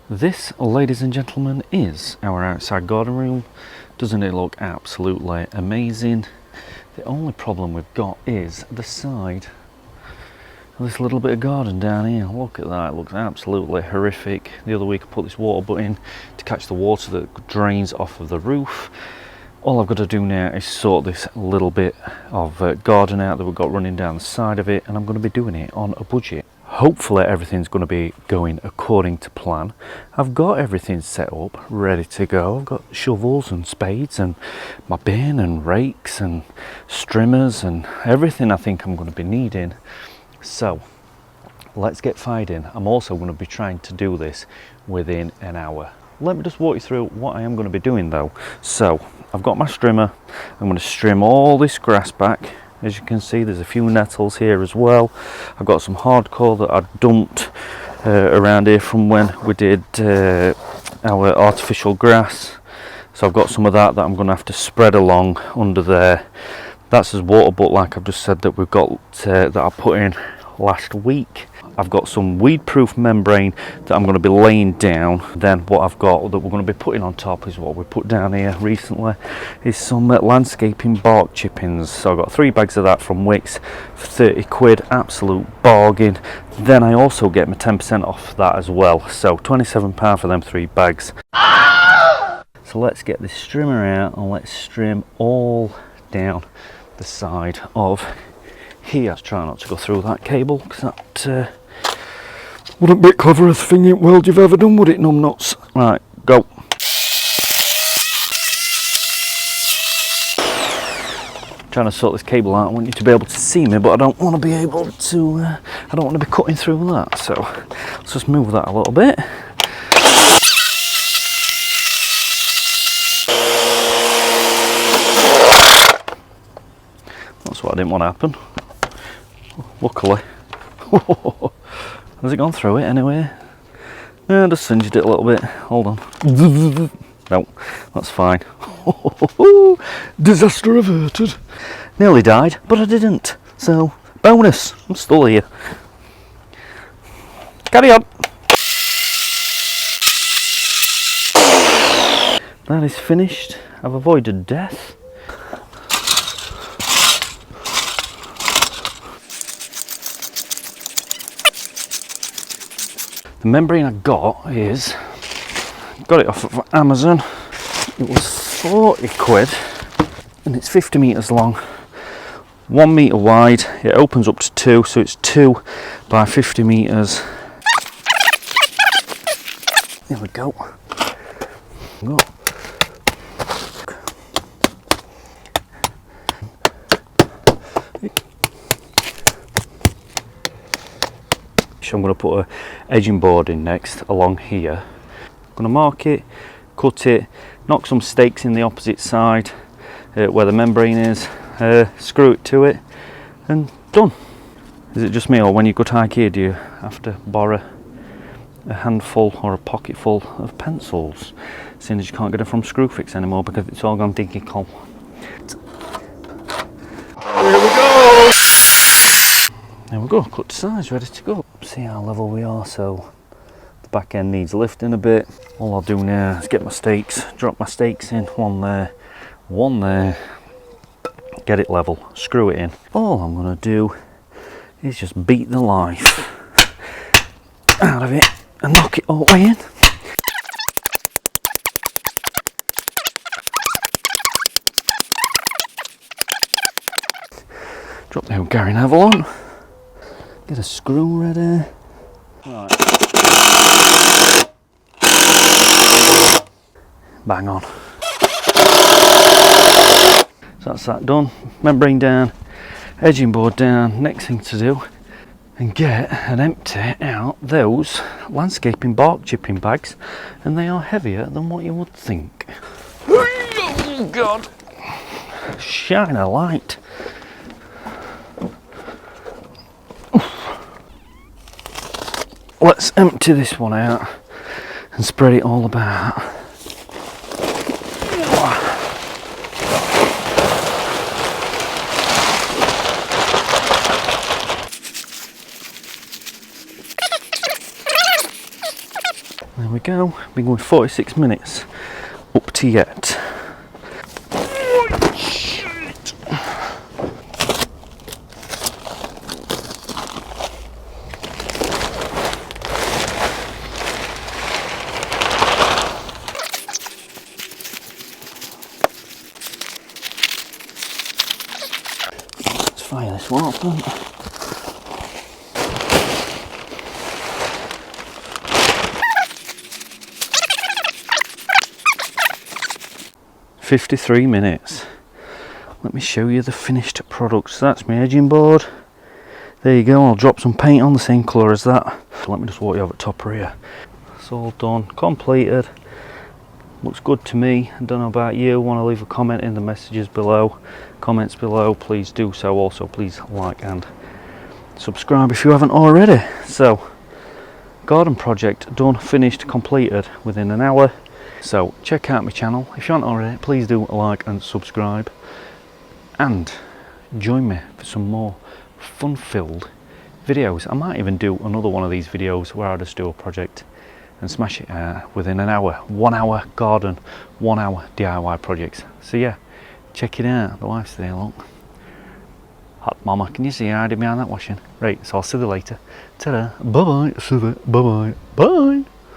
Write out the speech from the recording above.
This, ladies and gentlemen, is our outside garden room. Doesn't it look absolutely amazing? The only problem we've got is the side of this little bit of garden down here. Look at that, it looks absolutely horrific. The other week I put this water butt in to catch the water that drains off of the roof. All I've got to do now is sort this little bit of garden out that we've got running down the side of it, and I'm going to be doing it on a budget. Hopefully everything's going to be going according to plan. I've got everything set up, ready to go. I've got shovels and spades and my bin and rakes and strimmers and everything I think I'm going to be needing. So let's get fired in. I'm also going to be trying to do this within an hour. Let me just walk you through what I am going to be doing though. So I've got my strimmer. I'm going to strim all this grass back. As you can see, there's a few nettles here as well. I've got some hardcore that I dumped around here from when we did our artificial grass. So I've got some of that I'm going to have to spread along under there. That's as water butt, like I've just said, that we've got that I put in last week. I've got some weed-proof membrane that I'm going to be laying down. Then what I've got that we're going to be putting on top is what we put down here recently, is some landscaping bark chippings. So I've got 3 bags of that from Wix for 30 quid, absolute bargain. Then I also get my 10% off that as well, so £27 for them 3 bags. So let's get this strimmer out and let's strim all down the side of here. Try not to go through that cable, because that wouldn't be the cleverest thing in the world you've ever done, would it, numbnuts? Right, go. Trying to sort this cable out. I want you to be able to see me, but I don't want to be able to, I don't want to be cutting through that. So let's just move that a little bit. That's what I didn't want to happen. Luckily. Has it gone through it anyway? Yeah, I just singed it a little bit. Hold on. No, that's fine. Disaster averted. Nearly died, but I didn't. So, bonus. I'm still here. Carry on. That is finished. I've avoided death. The membrane I got it off of Amazon. It was 40 quid and it's 50 metres long, 1 metre wide. It opens up to 2, so it's 2 by 50 metres. There we go. I'm going to put a edging board in next along here. I'm going to mark it, cut it, knock some stakes in the opposite side where the membrane is, screw it to it, and done. Is it just me, or when you go to IKEA do you have to borrow a handful or a pocket full of pencils, seeing as you can't get them from Screwfix anymore because it's all gone dinky coal? Here we go! There we go, cut to size, ready to go. See how level we are, so the back end needs lifting a bit. All I'll do now is get my stakes, drop my stakes in, one there, get it level, screw it in. All I'm going to do is just beat the life out of it and knock it all the way in. Drop the old Gary Neville on. Get a screw ready. Right. Bang on. So that's that done. Membrane down, edging board down. Next thing to do, and get and empty out those landscaping bark chipping bags, and they are heavier than what you would think. Oh God! Shine a light. Let's empty this one out and spread it all about. There we go. Been going 46 minutes up to yet. Let's fire this one up then. 53 minutes. Let me show you the finished product. So that's my edging board. There you go. I'll drop some paint on the same colour as that. Let me just walk you over the top here. It's all done, completed. Looks good to me. I don't know about you. Want to leave a comment in the messages below, comments below, please do so. Also please like and subscribe if you haven't already. So garden project done, finished, completed within an hour. So check out my channel if you haven't already. Please do like and subscribe, and join me for some more fun-filled videos. I might even do another one of these videos where I just do a project and smash it out within an hour. 1 hour garden, 1 hour DIY projects. So yeah, check it out. The wife's there, look. Hot mama, can you see her hiding behind that washing? Right, so I'll see you later. Ta-da, bye-bye, see you, bye-bye, bye.